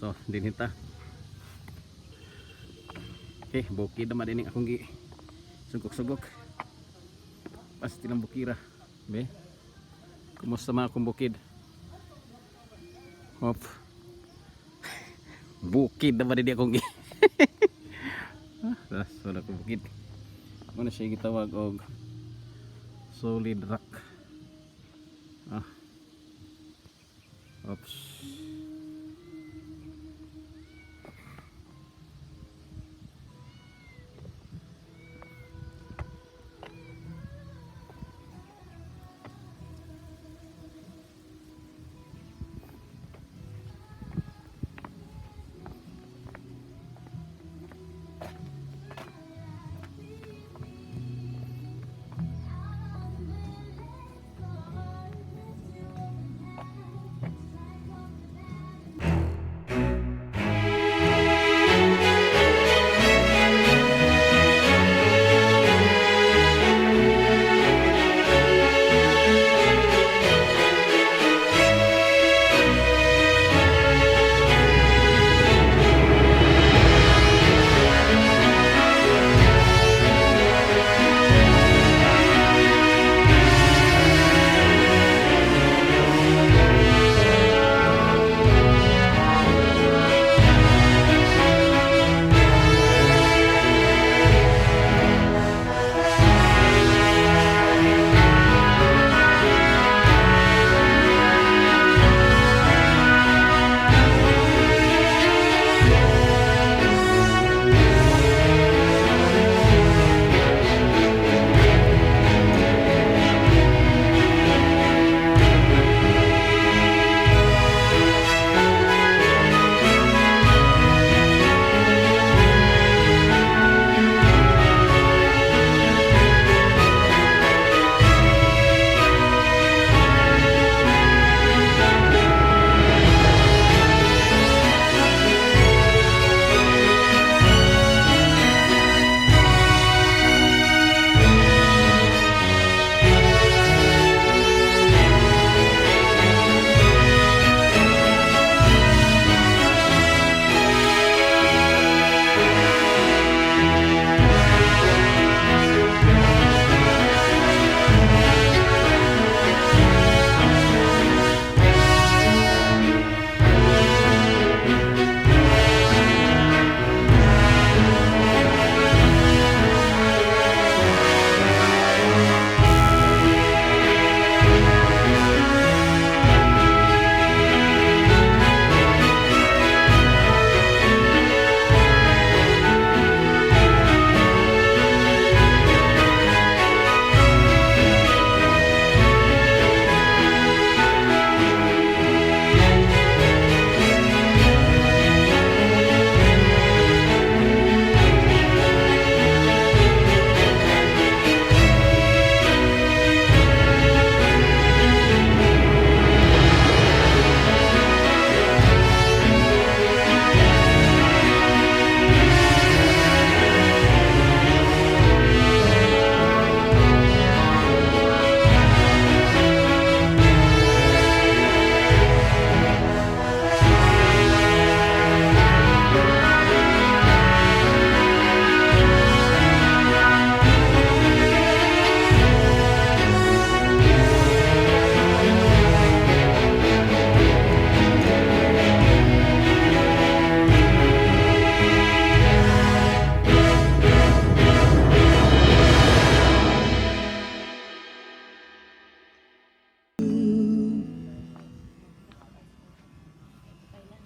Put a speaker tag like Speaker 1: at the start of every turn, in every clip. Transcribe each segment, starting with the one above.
Speaker 1: So dinita. Okay, bukid naman din akong gi sugok-sugok. Pasti ng bukira. Be. Kumusta mga akong bukid? Hop. Bukid naman din akong gi. So na akong bukid. Muna siya gitawag og solid rock. Oops.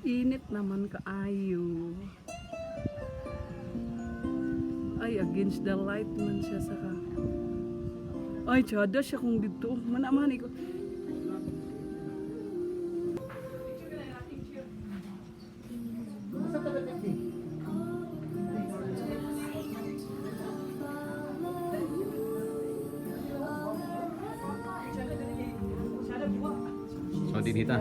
Speaker 2: Init naman kaayo. Ay, against the light man siya saka. Ay, tsada siya kung dito. Mana-mana ko.
Speaker 1: So dinita.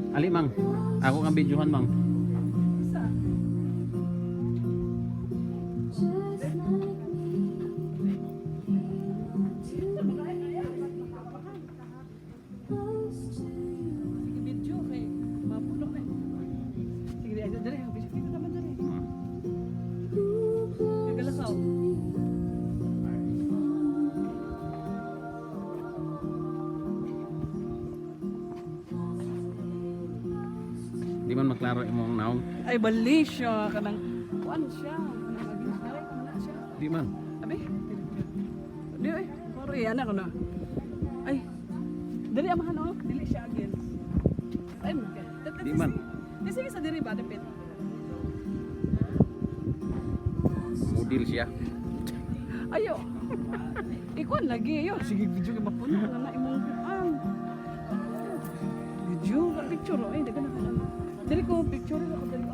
Speaker 1: Ali mang, ako nga videohan mang. man maklaro imong naong.
Speaker 2: Ay bali siya kanang kuan siya. Kanang against the light man siya.
Speaker 1: Di man.
Speaker 2: Abi. Di ay, paro yan ako na. Ay. Dili amahan oh, dili siya against. Ay,
Speaker 1: Di man.
Speaker 2: Sige sa diri ba depend.
Speaker 1: Model siya.
Speaker 2: Ayo. Ikuan lagi ayo. Sige video ka mapuno na imong kuan. Video ka picture ay dagan na. Dili ko picture ako dali ko.